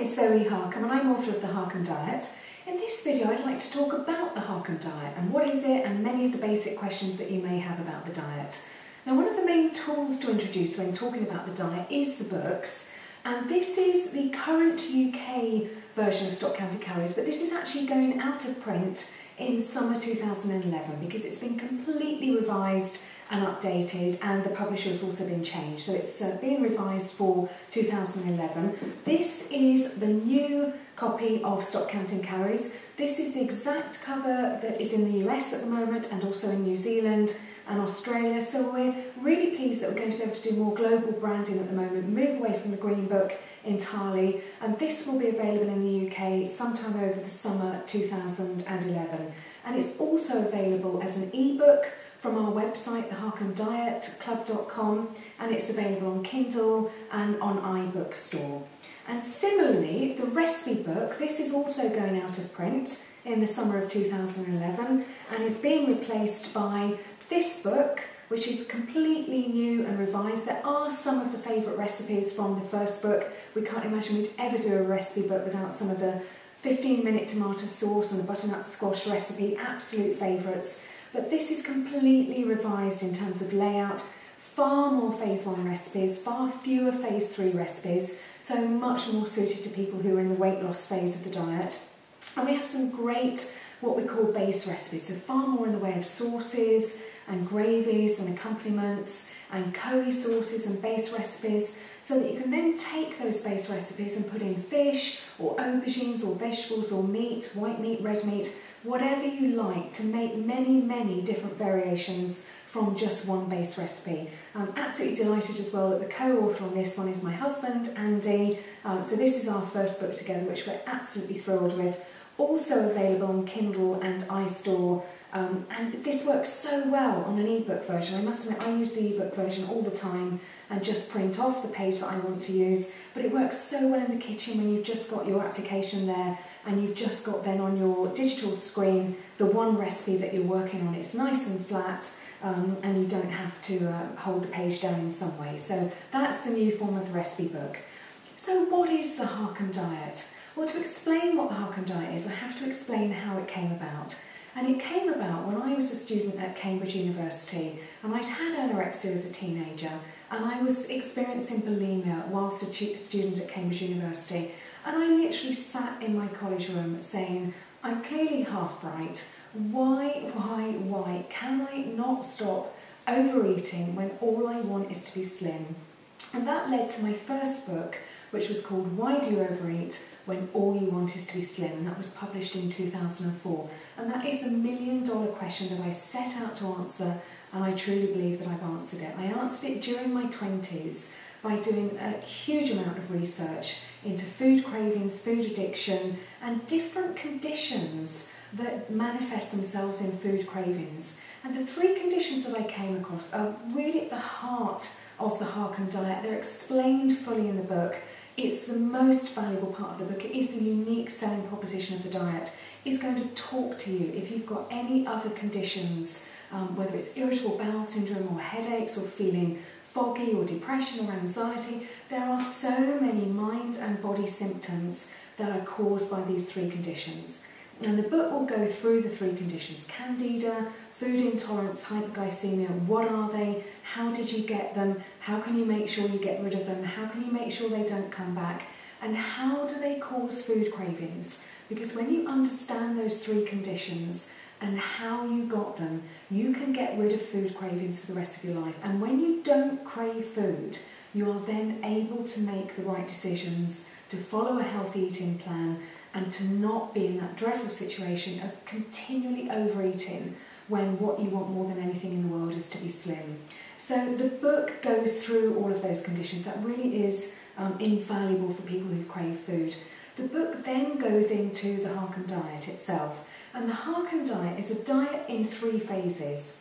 name is Zoe Harcombe and I'm author of the Harcombe Diet. In this video I'd like to talk about the Harcombe Diet and what is it and many of the basic questions that you may have about the diet. Now, one of the main tools to introduce when talking about the diet is the books, and this is the current UK version of Stop Counting Calories, but this is actually going out of print in summer 2011 because it's been completely revised and updated, and the publisher has also been changed, so it's being revised for 2011. This is the new copy of Stop Counting Calories. This is the exact cover that is in the US at the moment and also in New Zealand and Australia, so we're really pleased that we're going to be able to do more global branding at the moment, move away from the Green Book entirely, and this will be available in the UK sometime over the summer 2011. And it's also available as an ebook from our website, the harcombedietclub.com, and it's available on Kindle and on iBook Store. And similarly, the recipe book, this is also going out of print in the summer of 2011 and is being replaced by this book, which is completely new and revised. There are some of the favourite recipes from the first book. We can't imagine we'd ever do a recipe book without some of the 15-minute tomato sauce and the butternut squash recipe, absolute favourites. But this is completely revised in terms of layout, far more phase 1 recipes, far fewer phase 3 recipes, so much more suited to people who are in the weight loss phase of the diet. And we have some great, what we call base recipes, so far more in the way of sauces and gravies and accompaniments and curry sauces and base recipes, so that you can then take those base recipes and put in fish or aubergines or vegetables or meat, white meat, red meat, whatever you like, to make many different variations from just one base recipe. I'm absolutely delighted as well that the co-author on this one is my husband, Andy. So this is our first book together, which we're absolutely thrilled with. Also available on Kindle and iStore. And this works so well on an ebook version. I must admit, I use the ebook version all the time and just print off the page that I want to use, but it works so well in the kitchen when you've just got your application there and you've just got then on your digital screen the one recipe that you're working on. It's nice and flat and you don't have to hold the page down in some way. So that's the new form of the recipe book. So what is the Harcombe Diet? Well, to explain what the Harcombe Diet is, I have to explain how it came about. And it came about when I was a student at Cambridge University, and I'd had anorexia as a teenager, and I was experiencing bulimia whilst a student at Cambridge University. And I literally sat in my college room saying, I'm clearly half bright. Why can I not stop overeating when all I want is to be slim? And that led to my first book, which was called Why Do You Overeat When All You Want Is to Be Slim? And that was published in 2004. And that is the $1 million question that I set out to answer, and I truly believe that I've answered it. I answered it during my 20s by doing a huge amount of research into food cravings, food addiction, and different conditions that manifest themselves in food cravings. And the 3 conditions that I came across are really at the heart of the Harcombe Diet. They're explained fully in the book. It's the most valuable part of the book. It is the unique selling proposition of the diet. It's going to talk to you if you've got any other conditions, whether it's irritable bowel syndrome or headaches or feeling foggy or depression or anxiety. There are so many mind and body symptoms that are caused by these 3 conditions. And the book will go through the 3 conditions: candida, food intolerance, hyperglycemia. What are they? How did you get them? How can you make sure you get rid of them? How can you make sure they don't come back? And how do they cause food cravings? Because when you understand those 3 conditions and how you got them, you can get rid of food cravings for the rest of your life. And when you don't crave food, you are then able to make the right decisions, to follow a healthy eating plan, and to not be in that dreadful situation of continually overeating when what you want more than anything in the world is to be slim. So the book goes through all of those conditions. That really is invaluable for people who crave food. The book then goes into the Harcombe Diet itself. And the Harcombe Diet is a diet in 3 phases.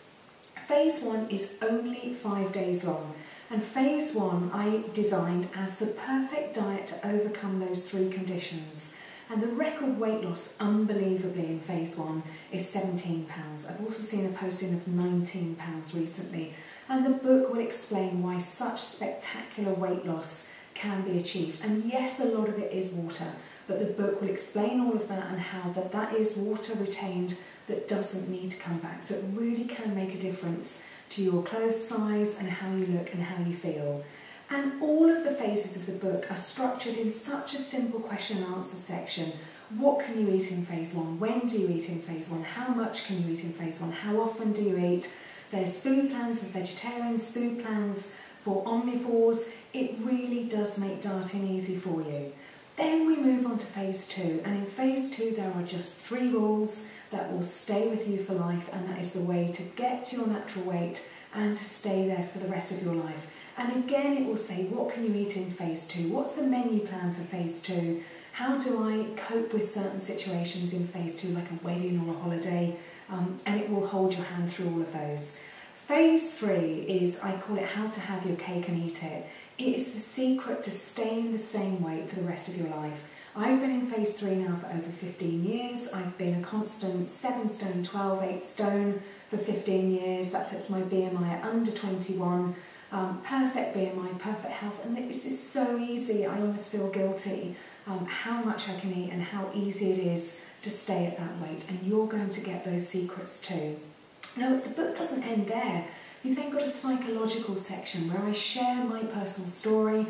Phase 1 is only 5 days long. And phase 1 I designed as the perfect diet to overcome those 3 conditions. And the record weight loss, unbelievably, in phase 1 is 17 pounds. I've also seen a posting of 19 pounds recently. And the book will explain why such spectacular weight loss can be achieved. And yes, a lot of it is water, but the book will explain all of that and how that is water retained that doesn't need to come back. So it really can make a difference to your clothes size and how you look and how you feel. And all of the phases of the book are structured in such a simple question and answer section. What can you eat in phase 1? When do you eat in phase 1? How much can you eat in phase 1? How often do you eat? There's food plans for vegetarians, food plans for omnivores. It really does make dieting easy for you. Then we move on to phase 2, and in phase 2 there are just 3 rules that will stay with you for life, and that is the way to get to your natural weight and to stay there for the rest of your life. And again, it will say, what can you eat in phase 2? What's the menu plan for phase 2? How do I cope with certain situations in phase 2, like a wedding or a holiday? And it will hold your hand through all of those. Phase 3 is, I call it how to have your cake and eat it. It is the secret to staying the same weight for the rest of your life. I've been in phase 3 now for over 15 years. I've been a constant 7 stone 12, 8 stone for 15 years. That puts my BMI at under 21. Perfect BMI, perfect health, and this is so easy. I almost feel guilty how much I can eat and how easy it is to stay at that weight, and you're going to get those secrets too. Now, the book doesn't end there. You've then got a psychological section where I share my personal story.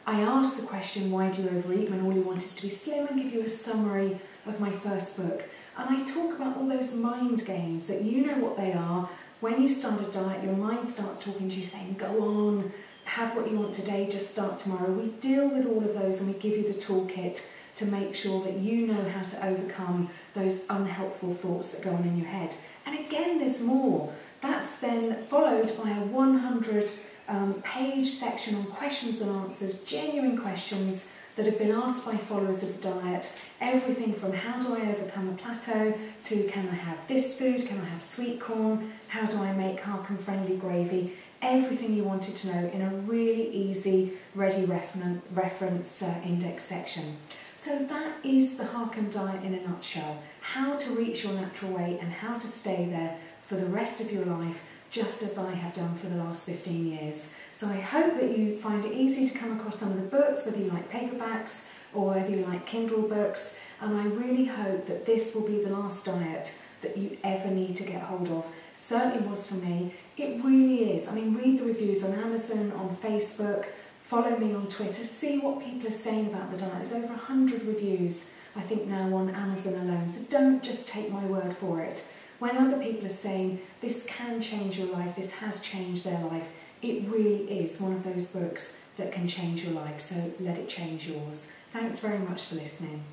I ask the question, why do you overeat, when all you want is to be slim, and give you a summary of my first book. And I talk about all those mind games that you know what they are. When you start a diet, your mind starts talking to you saying, go on, have what you want today, just start tomorrow. We deal with all of those and we give you the toolkit to make sure that you know how to overcome those unhelpful thoughts that go on in your head. And again, there's more. That's then followed by a 100-page section on questions and answers, genuine questions that have been asked by followers of the diet. Everything from how do I overcome a plateau to can I have this food, can I have sweet corn, how do I make Harcombe friendly gravy, everything you wanted to know in a really easy, ready reference index section. So that is the Harcombe Diet in a nutshell, how to reach your natural weight and how to stay there for the rest of your life, just as I have done for the last 15 years. So I hope that you find it easy to come across some of the books, whether you like paperbacks or whether you like Kindle books, and I really hope that this will be the last diet that you ever need to get hold of. Certainly was for me. It really is. I mean, read the reviews on Amazon, on Facebook, follow me on Twitter, see what people are saying about the diet. There's over 100 reviews, I think, now on Amazon alone, so don't just take my word for it. When other people are saying this can change your life, this has changed their life, it really is one of those books that can change your life, so let it change yours. Thanks very much for listening.